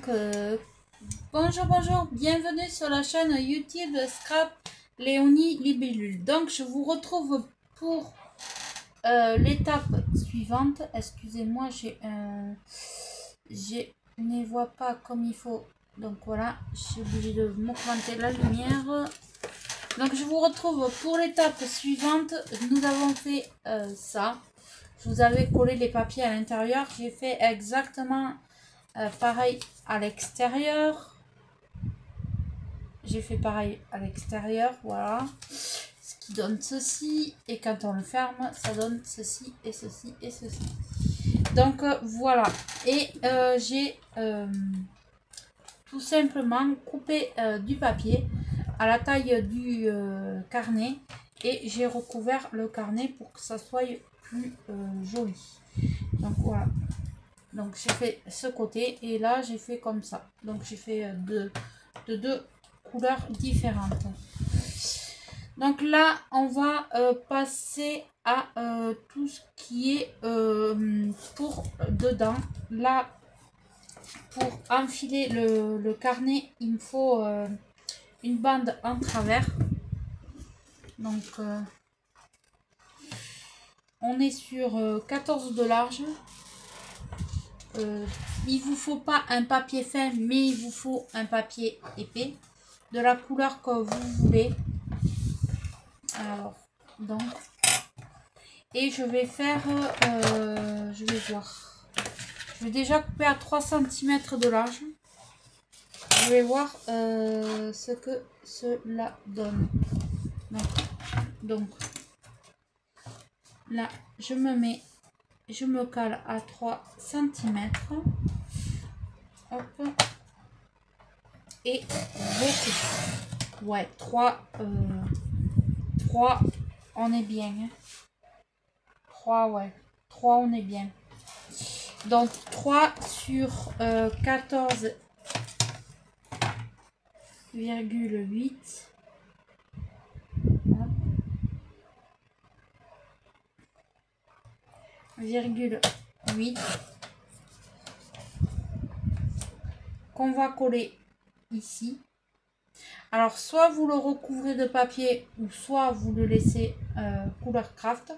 Euh, bonjour, bienvenue sur la chaîne YouTube Scrap Léonie Libellule. Donc je vous retrouve pour l'étape suivante. Excusez-moi, je ne vois pas comme il faut. Donc voilà, je suis obligée de m'augmenter la lumière. Donc je vous retrouve pour l'étape suivante. Nous avons fait ça. Je vous avais collé les papiers à l'intérieur. J'ai fait exactement pareil à l'extérieur. J'ai fait pareil à l'extérieur, voilà. Ce qui donne ceci. Et quand on le ferme, ça donne ceci et ceci et ceci. Donc voilà. Et j'ai tout simplement coupé du papier à la taille du carnet. Et j'ai recouvert le carnet pour que ça soit plus joli. Donc voilà. Donc j'ai fait ce côté et là j'ai fait comme ça. Donc j'ai fait de deux couleurs différentes. Donc là on va passer à tout ce qui est pour dedans. Là pour enfiler le carnet il me faut une bande en travers. Donc on est sur 14 de large. Il vous faut pas un papier fin, mais il vous faut un papier épais de la couleur que vous voulez. Alors donc, et je vais faire je vais voir, je vais déjà couper à 3 cm de large. Je vais voir ce que cela donne. Donc là je me cale à 3 cm. Hop. Et beaucoup. Ouais, 3 on est bien. 3, ouais. 3 on est bien. Donc 3 sur 14,8. 8 qu'on va coller ici. Alors soit vous le recouvrez de papier ou soit vous le laissez couleur craft.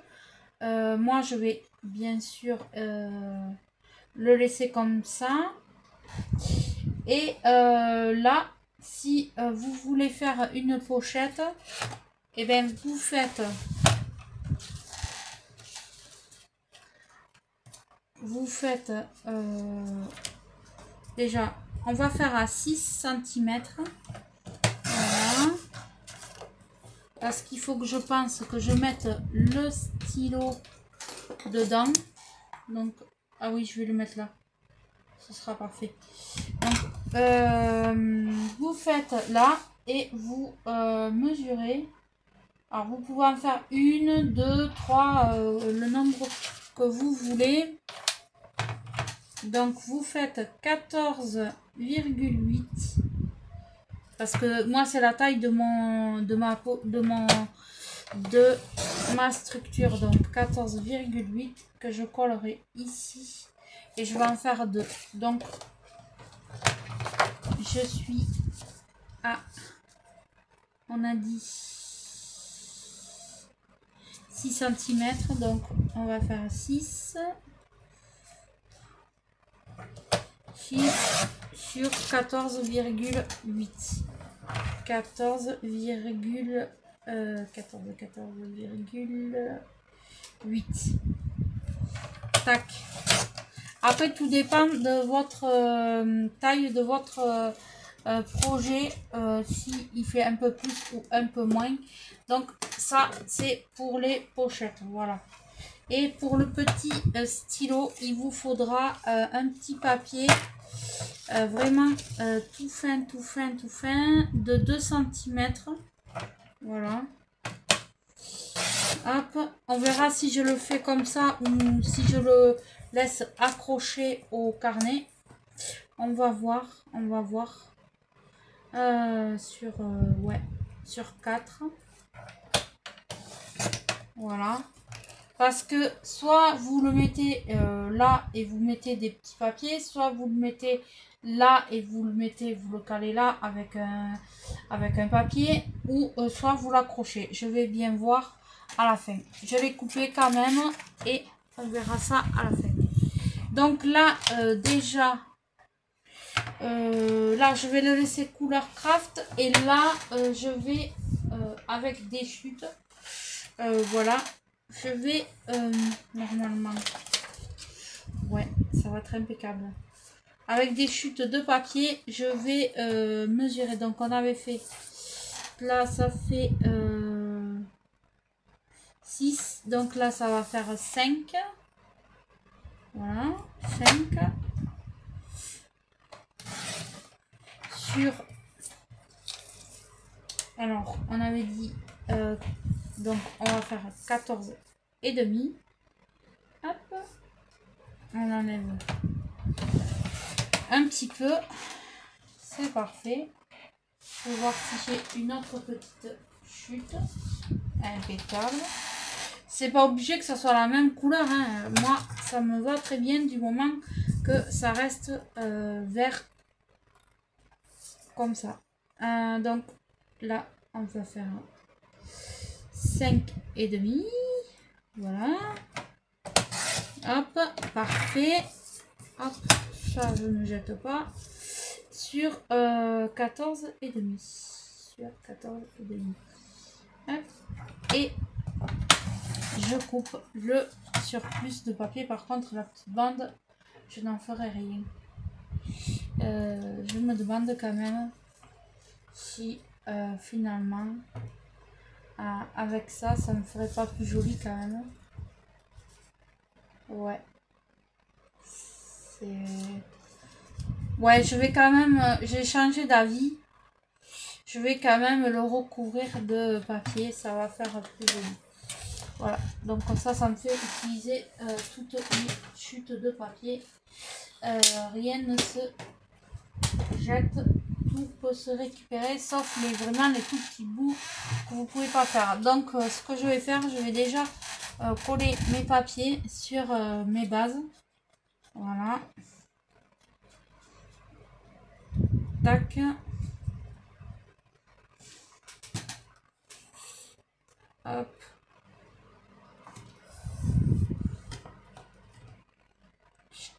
Moi je vais bien sûr le laisser comme ça. Et là si vous voulez faire une pochette, et bien vous faites déjà on va faire à 6 cm. Voilà. Parce qu'il faut que je pense que je mette le stylo dedans. Donc ah oui, je vais le mettre là, ce sera parfait. Donc vous faites là et vous mesurez. Alors vous pouvez en faire 1, 2, 3, le nombre que vous voulez. Donc vous faites 14,8 parce que moi c'est la taille de ma structure. Donc 14,8 que je collerai ici et je vais en faire 2. Donc je suis à, on a dit 6 cm, donc on va faire 6 sur 14,8. 14,8. Tac. Après tout dépend de votre taille de votre projet, si il fait un peu plus ou un peu moins. Donc ça c'est pour les pochettes, voilà. Et pour le petit stylo, il vous faudra un petit papier vraiment tout fin de 2 cm. Voilà. Hop, on verra si je le fais comme ça ou si je le laisse accrocher au carnet. On va voir. Sur 4. Voilà. Parce que soit vous le mettez là et vous mettez des petits papiers, soit vous le mettez là et vous le calez là avec un papier, ou soit vous l'accrochez. Je vais bien voir à la fin. Je l'ai coupé quand même et on verra ça à la fin. Donc là, déjà, là je vais le laisser couleur craft et là je vais avec des chutes, voilà, je vais normalement, ouais, ça va être impeccable. Avec des chutes de papier, je vais mesurer. Donc on avait fait, là ça fait 6, donc là ça va faire 5. Voilà, 5. Sur, alors on avait dit, donc on va faire 14 et demi. Hop, on enlève un petit peu, c'est parfait. Je vais voir si j'ai une autre petite chute. Impeccable. C'est pas obligé que ça soit la même couleur, hein. Moi ça me va très bien du moment que ça reste vert comme ça. Donc là on va faire 5 et demi. Voilà. Hop, parfait. Hop, ça je ne jette pas. Sur 14 et demi. Sur 14 et demi. Hop. Et je coupe le surplus de papier. Par contre, la petite bande, je n'en ferai rien. Je me demande quand même si finalement, avec ça, ça me ferait pas plus joli quand même. Ouais. Ouais, je vais quand même, j'ai changé d'avis. Je vais quand même le recouvrir de papier, ça va faire plus joli. Voilà, donc comme ça me fait utiliser toutes les chutes de papier. Rien ne se jette, tout peut se récupérer, sauf vraiment les tout petits bouts que vous pouvez pas faire. Donc ce que je vais faire, je vais déjà coller mes papiers sur mes bases. Voilà. Tac. Hop.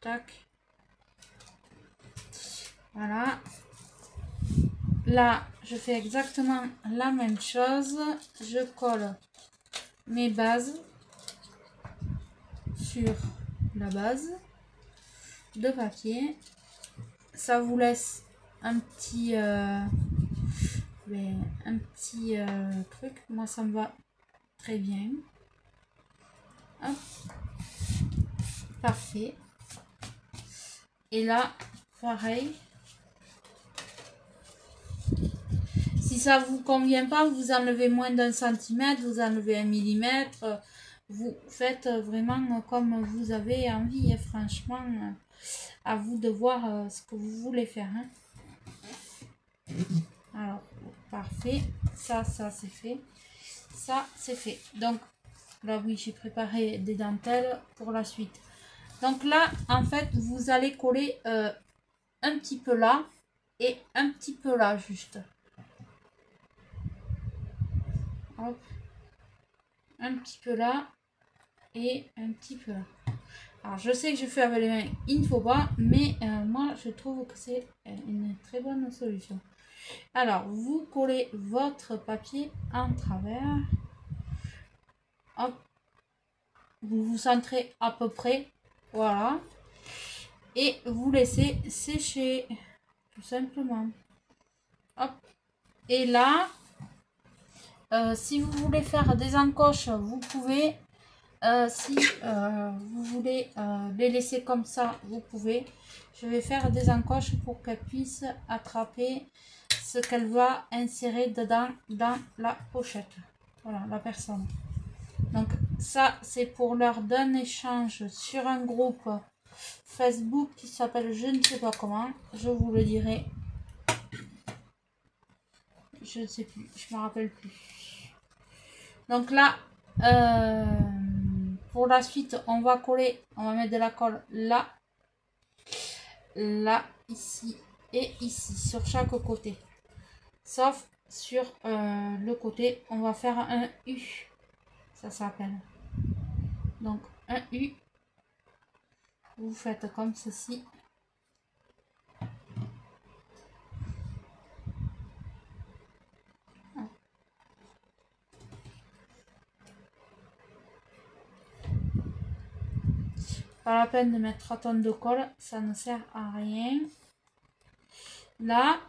Tac. Voilà. Là, je fais exactement la même chose. Je colle mes bases sur la base de papier. Ça vous laisse un petit truc. Moi, ça me va très bien. Hop. Parfait. Et là, pareil. Si ça vous convient pas, vous enlevez moins d'un centimètre, vous enlevez 1 millimètre. Vous faites vraiment comme vous avez envie. Et franchement, à vous de voir ce que vous voulez faire. Hein. Alors, parfait. Ça c'est fait. Ça, c'est fait. Donc, là, oui, j'ai préparé des dentelles pour la suite. Donc là, en fait, vous allez coller un petit peu là et un petit peu là, juste. Hop. Un petit peu là et un petit peu là. Alors, je sais que je fais avec les mains, il ne faut pas, mais moi, je trouve que c'est une très bonne solution. Alors, vous collez votre papier en travers. Hop. Vous vous centrez à peu près. Voilà. Et vous laissez sécher. Tout simplement. Hop. Et là, si vous voulez faire des encoches, vous pouvez. Si vous voulez les laisser comme ça, vous pouvez. Je vais faire des encoches pour qu'elle puisse attraper ce qu'elle va insérer dedans dans la pochette. Voilà, la personne. Donc ça, c'est pour lors d'un échange sur un groupe Facebook qui s'appelle je ne sais pas comment. Je vous le dirai. Je ne sais plus, je me rappelle plus. Donc là, pour la suite, on va coller, on va mettre de la colle là, là, ici et ici, sur chaque côté. Sauf sur le côté, on va faire un U. Ça s'appelle. Donc, un U. Vous faites comme ceci. Pas la peine de mettre 3 tonnes de colle, ça ne sert à rien. Là,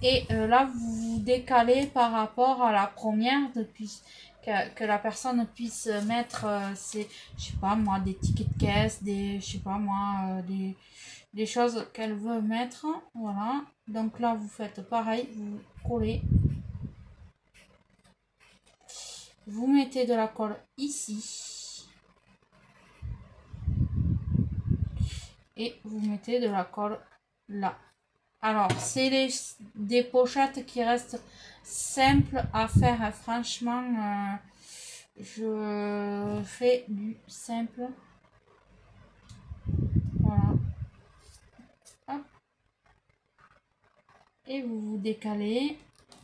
et là, vous vous décalez par rapport à la première, depuis que la personne puisse mettre ses, je sais pas moi, des tickets de caisse, des, je sais pas moi, des choses qu'elle veut mettre. Voilà. Donc là, vous faites pareil, vous collez. Vous mettez de la colle ici. Et vous mettez de la colle là. Alors, c'est des pochettes qui restent simples à faire. Franchement, je fais du simple. Voilà. Hop. Et vous vous décalez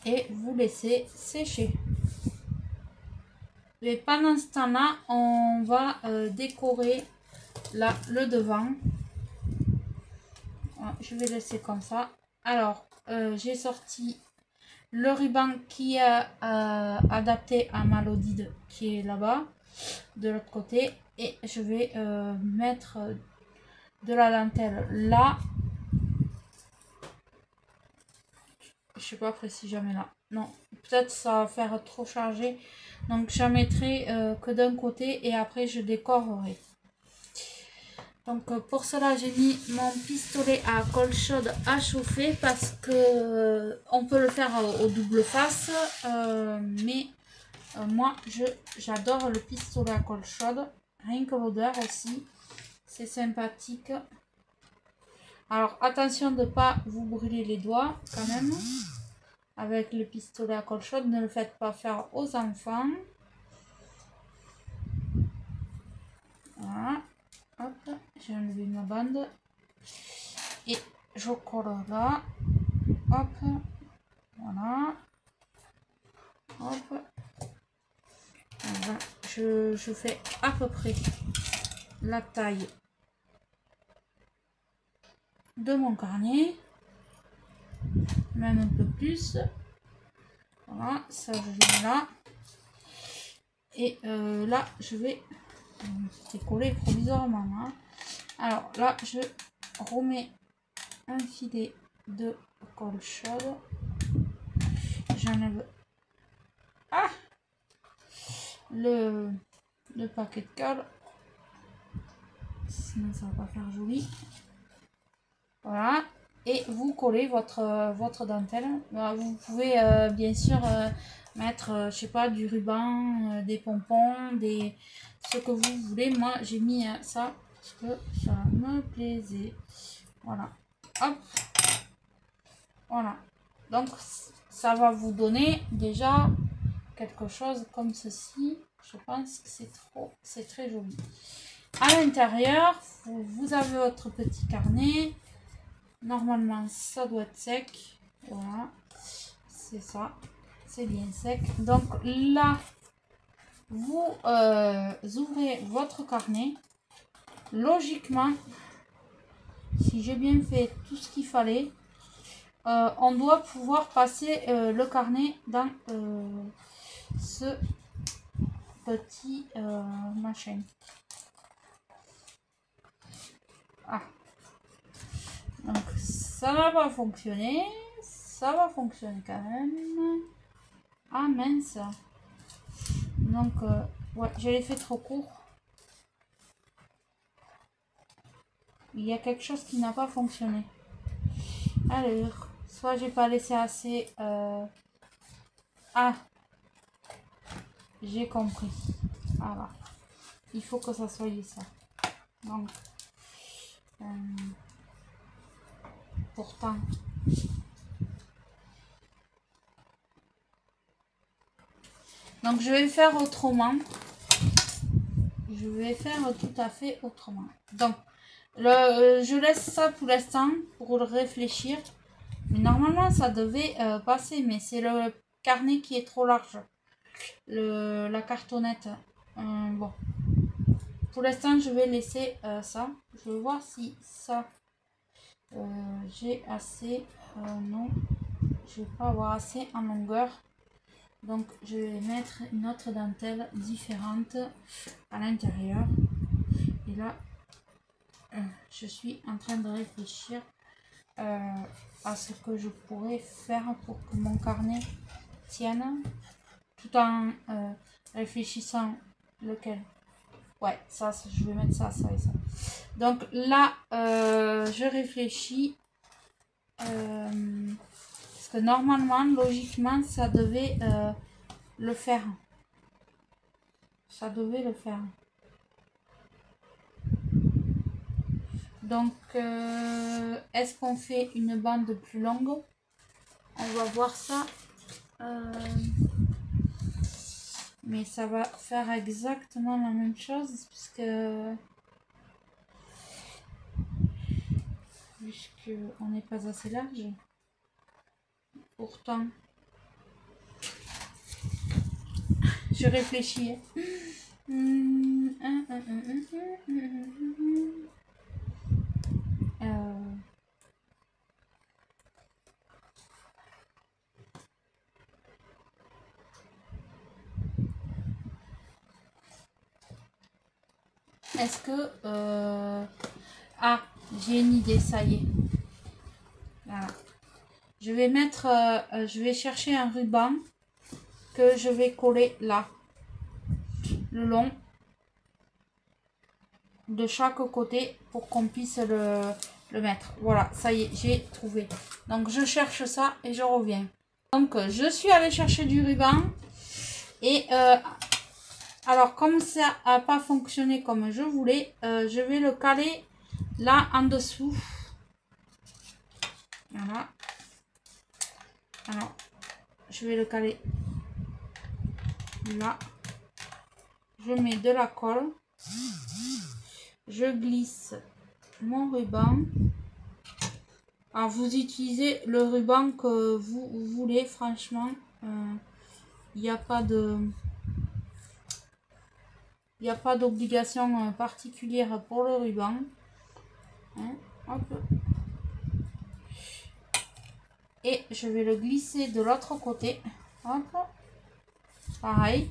et vous laissez sécher. Et pendant ce temps-là, on va décorer là, le devant. Je vais laisser comme ça. Alors, j'ai sorti le ruban qui est adapté à ma Lodide qui est là-bas, de l'autre côté. Et je vais mettre de la dentelle là. Je sais pas après si jamais là. Non, peut-être ça va faire trop chargé. Donc, j'en mettrai que d'un côté et après je décorerai. Donc pour cela j'ai mis mon pistolet à colle chaude à chauffer parce que on peut le faire au double face, mais moi j'adore le pistolet à colle chaude, rien que l'odeur aussi, c'est sympathique. Alors attention de ne pas vous brûler les doigts quand même avec le pistolet à colle chaude, ne le faites pas faire aux enfants. Voilà. Hop, j'ai enlevé ma bande et je colle là. Hop, voilà. Hop. Voilà. Je fais à peu près la taille de mon carnet, même un peu plus. Voilà, ça je mets là. Et là, je vais décoller provisoirement. Hein. Alors là, je remets un filet de colle chaude. J'enlève le paquet de colle. Sinon, ça va pas faire joli. Voilà. Et vous collez votre dentelle. Vous pouvez bien sûr mettre, je sais pas, du ruban, des pompons, ce que vous voulez. Moi, j'ai mis ça parce que ça me plaisait. Voilà. Hop. Voilà. Donc, ça va vous donner déjà quelque chose comme ceci. Je pense que c'est très joli. À l'intérieur, vous avez votre petit carnet. Normalement, ça doit être sec. Voilà. C'est ça. C'est bien sec. Donc là, vous ouvrez votre carnet. Logiquement, si j'ai bien fait tout ce qu'il fallait, on doit pouvoir passer le carnet dans ce petit machin. Ah. Donc ça va pas fonctionner. Ça va fonctionner quand même. Ah mince. Donc ouais, je l'ai fait trop court. Il y a quelque chose qui n'a pas fonctionné. Alors, soit j'ai pas laissé assez. Ah, j'ai compris. Voilà. Il faut que ça soit ça. Donc, pourtant. Donc, je vais faire autrement. je vais faire tout à fait autrement. Donc, je laisse ça pour l'instant pour le réfléchir. Mais normalement, ça devait passer, mais c'est le carnet qui est trop large. La cartonnette. Bon. Pour l'instant, je vais laisser ça. Je vais voir si ça... j'ai assez... non, je vais pas avoir assez en longueur. Donc, je vais mettre une autre dentelle différente à l'intérieur. Et là, je suis en train de réfléchir à ce que je pourrais faire pour que mon carnet tienne. Tout en réfléchissant lequel. Ouais, ça, je vais mettre ça, ça et ça. Donc là, je réfléchis. Parce que normalement, logiquement, ça devait le faire. Ça devait le faire. Donc, est-ce qu'on fait une bande plus longue? On va voir ça. Mais ça va faire exactement la même chose puisque on n'est pas assez large. Pourtant, je réfléchis. Est-ce que... Ah, j'ai une idée, ça y est. Voilà. Je vais mettre... je vais chercher un ruban que je vais coller là. Le long. De chaque côté pour qu'on puisse le mettre. Voilà, ça y est, j'ai trouvé. Donc, je cherche ça et je reviens. Donc, je suis allée chercher du ruban. Et... alors, comme ça n'a pas fonctionné comme je voulais, je vais le caler là en dessous. Voilà. Alors, je vais le caler là. Je mets de la colle. Je glisse mon ruban. Alors, vous utilisez le ruban que vous voulez, franchement. Il n'y a pas de... Il n'y a pas d'obligation particulière pour le ruban. Hein, hop. Et je vais le glisser de l'autre côté. Hop. Pareil.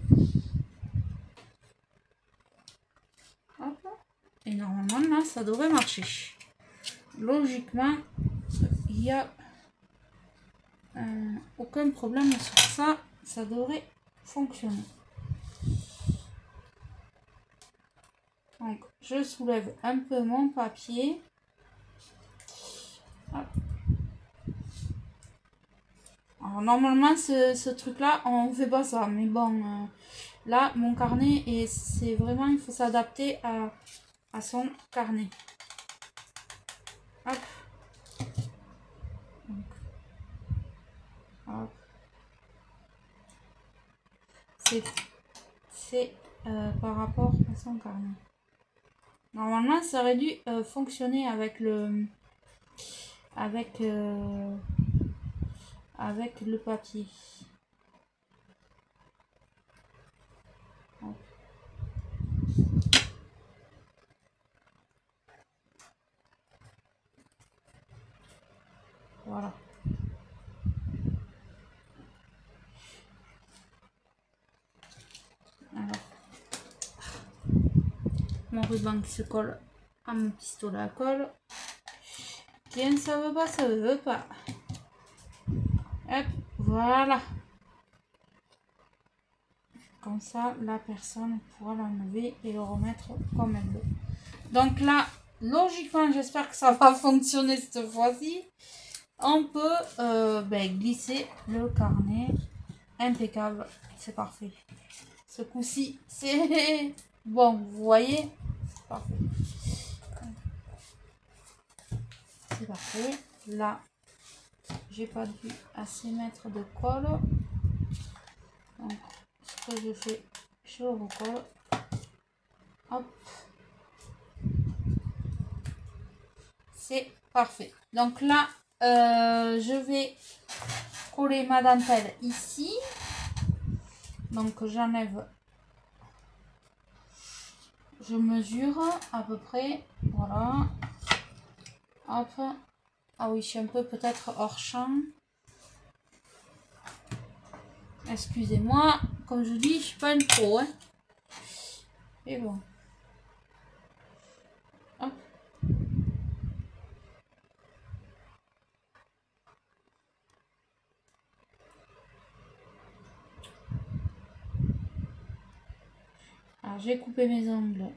Hop. Et normalement, là, ça devrait marcher. Logiquement, il n'y a aucun problème sur ça. Ça devrait fonctionner. Donc, je soulève un peu mon papier. Hop. Alors, normalement, ce truc-là, on ne fait pas ça. Mais bon, là, mon carnet, et c'est vraiment, il faut s'adapter à son carnet. Hop. Donc, hop. C'est par rapport à son carnet. Normalement, ça aurait dû fonctionner avec le papier. Hop. Voilà. Alors, mon ruban qui se colle à mon pistolet à colle. Tiens, ça veut pas, ça veut pas. Hop, voilà. Comme ça, la personne pourra l'enlever et le remettre comme elle veut. Donc là, logiquement, j'espère que ça va fonctionner cette fois-ci. On peut glisser le carnet. Impeccable, c'est parfait. Ce coup-ci, c'est bon, vous voyez, c'est parfait. C'est parfait. Là, j'ai pas dû assez mettre de colle. Donc, ce que je fais, je recolle. Hop. C'est parfait. Donc là, je vais coller ma dentelle ici. Donc j'enlève, je mesure à peu près, voilà. Hop. Ah oui, je suis un peu peut-être hors champ. Excusez-moi, comme je dis, je suis pas une pro, hein. Et bon. Hop. Alors j'ai coupé mes ongles.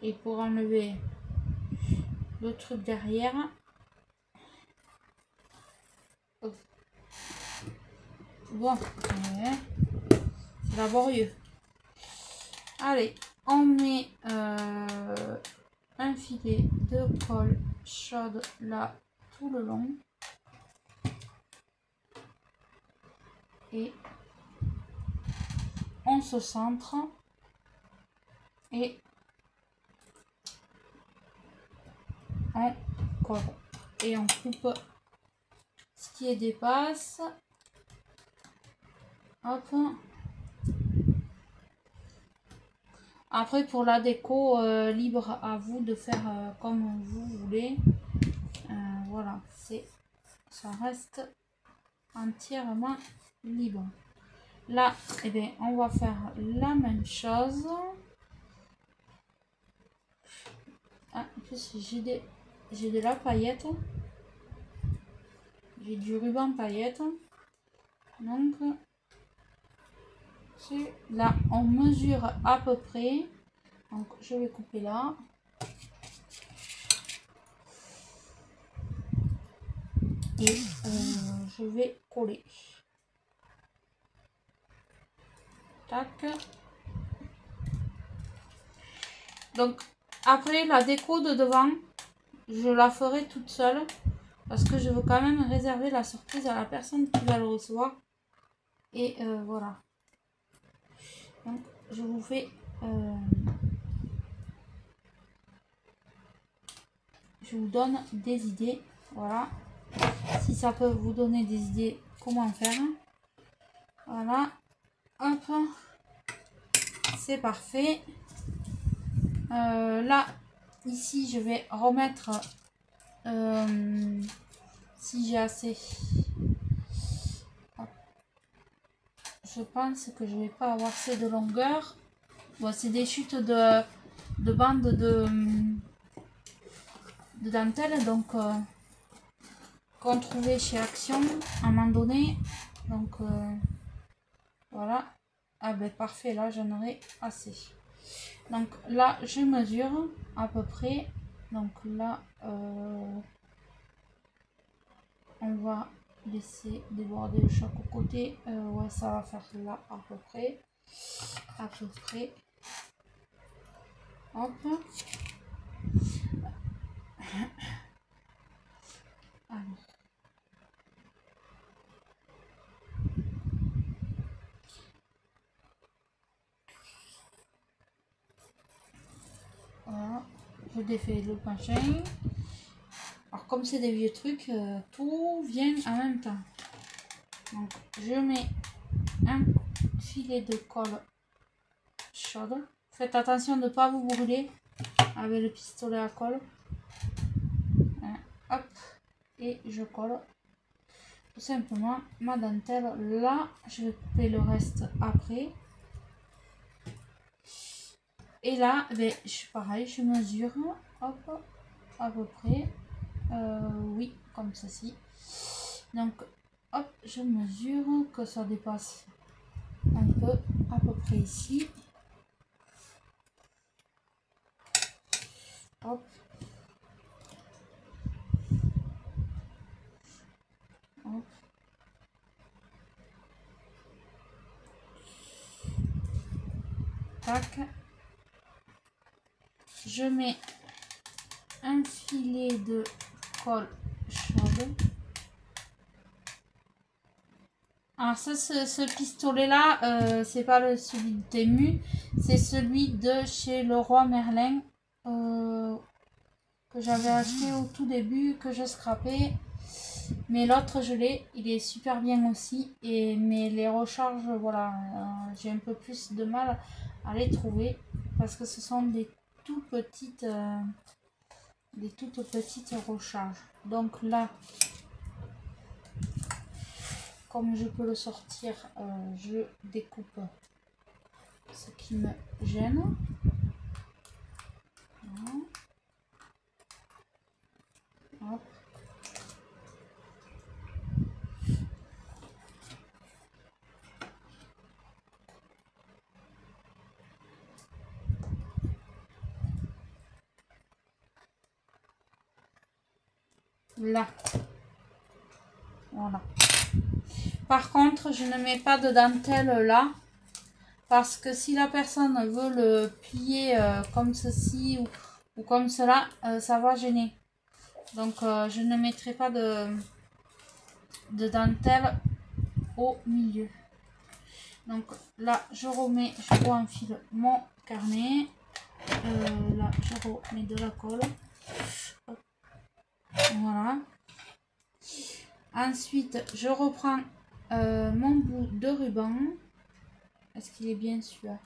Et pour enlever le truc derrière. Hop. Bon, ouais. C'est laborieux. Allez, on met un filet de colle chaude là tout le long. Et on se centre. Et on colle. Et on coupe ce qui dépasse. Hop. Après pour la déco, libre à vous de faire comme vous voulez. Voilà, ça reste entièrement libre. Là, eh bien, on va faire la même chose. Ah, en plus j'ai de la paillette. J'ai du ruban paillette. Donc là, on mesure à peu près. Donc je vais couper là. Et je vais coller. Tac. Donc après la déco de devant, je la ferai toute seule. Parce que je veux quand même réserver la surprise à la personne qui va le recevoir. Et voilà. Donc je vous fais... je vous donne des idées. Voilà. Si ça peut vous donner des idées comment faire. Voilà. Hop. C'est parfait. Là, ici, je vais remettre... si j'ai assez... Je pense que je vais pas avoir assez de longueur. Bon, c'est des chutes de bandes de dentelle, donc qu'on trouvait chez Action à un moment donné. Donc voilà. Ah ben parfait, là j'en aurai assez. Donc là je mesure à peu près. Donc là on va laisser déborder de chaque côté. Ouais, ça va faire là à peu près. À peu près. Hop. Alors. Voilà. Je défais le machin. Alors comme c'est des vieux trucs, tout vient en même temps. Donc je mets un filet de colle chaude. Faites attention de ne pas vous brûler avec le pistolet à colle. Hop, et je colle tout simplement ma dentelle là. Je vais couper le reste après. Et là, ben, pareil, je mesure, hop, à peu près. Oui, comme ceci. Donc, hop, je mesure que ça dépasse un peu, à peu près ici. Hop. Hop. Tac. Je mets un filet de colle chaude Alors ça, ce pistolet-là, c'est pas celui de Temu, c'est celui de chez Leroy Merlin que j'avais acheté au tout début, que je scrapais. Mais l'autre, je l'ai, il est super bien aussi. Mais les recharges, voilà, j'ai un peu plus de mal à les trouver parce que ce sont des toutes petites recharges. Donc là, comme je peux le sortir, je découpe ce qui me gêne. Voilà. Hop. Là. Voilà. Par contre, je ne mets pas de dentelle là. Parce que si la personne veut le plier comme ceci ou comme cela, ça va gêner. Donc je ne mettrai pas de dentelle au milieu. Donc là, je renfile mon carnet. Là, je remets de la colle. Hop. Voilà. Ensuite, je reprends mon bout de ruban. Est-ce qu'il est bien celui-là?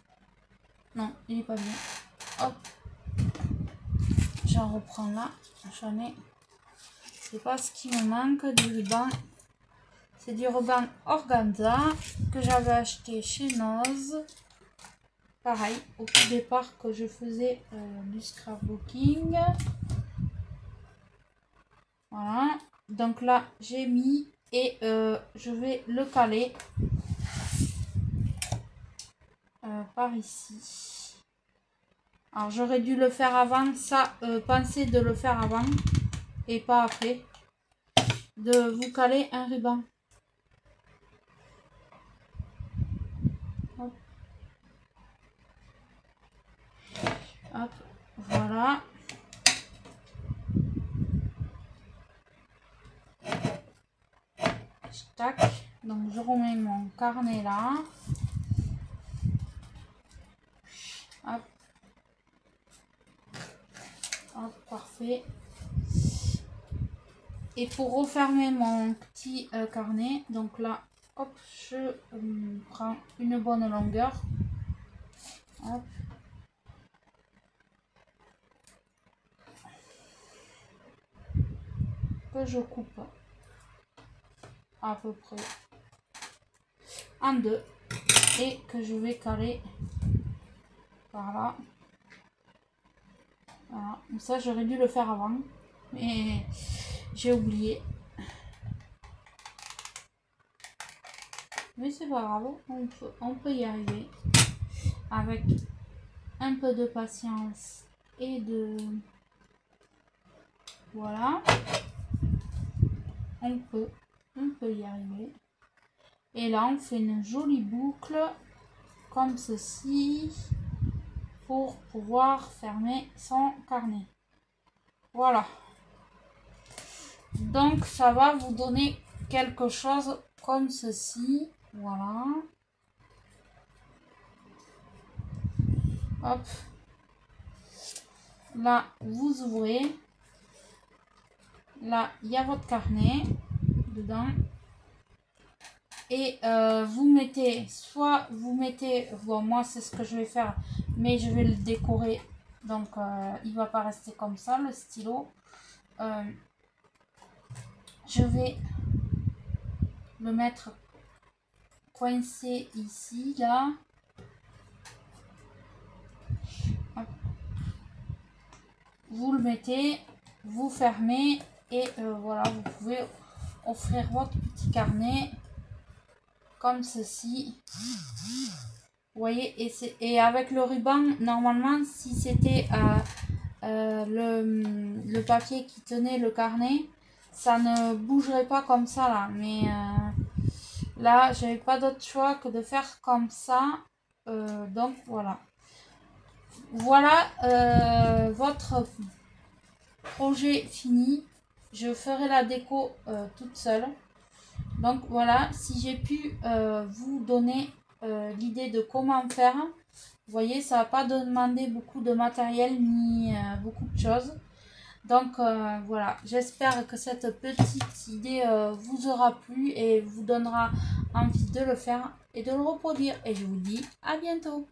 Non, il n'est pas bien. Hop. J'en reprends là. J'en ai. C'est pas ce qui me manque du ruban. C'est du ruban organza que j'avais acheté chez Noz. Pareil, au tout départ que je faisais du scrapbooking. Voilà. Donc là, j'ai mis et je vais le caler par ici. Alors, j'aurais dû le faire avant. Ça, pensez de le faire avant et pas après. De vous caler un ruban. Hop. Hop. Voilà. Tac. Donc je remets mon carnet là. Hop. Hop, parfait. Et pour refermer mon petit carnet, donc là, hop, je prends une bonne longueur. Hop. Que je coupe à peu près en deux et que je vais caler par là. Voilà. Ça, j'aurais dû le faire avant, mais j'ai oublié. Mais c'est pas grave, on peut y arriver avec un peu de patience et de... Voilà. On peut y arriver. Et là, on fait une jolie boucle comme ceci pour pouvoir fermer son carnet. Voilà. Donc, ça va vous donner quelque chose comme ceci. Voilà. Hop. Là, vous ouvrez. Là, il y a votre carnet dedans. Et vous mettez, soit vous mettez, bon, moi c'est ce que je vais faire, mais je vais le décorer. Donc, il va pas rester comme ça, le stylo. Je vais le mettre coincé ici, là. Hop. Vous le mettez, vous fermez et voilà, vous pouvez offrir votre petit carnet comme ceci. Vous voyez, et avec le ruban, normalement, si c'était le papier qui tenait le carnet, ça ne bougerait pas comme ça là. Mais là, j'avais pas d'autre choix que de faire comme ça. Donc voilà. Voilà votre projet fini. Je ferai la déco toute seule. Donc voilà, si j'ai pu vous donner l'idée de comment faire, vous voyez, ça va pas demander beaucoup de matériel ni beaucoup de choses. Donc voilà, j'espère que cette petite idée vous aura plu et vous donnera envie de le faire et de le reproduire. Et je vous dis à bientôt.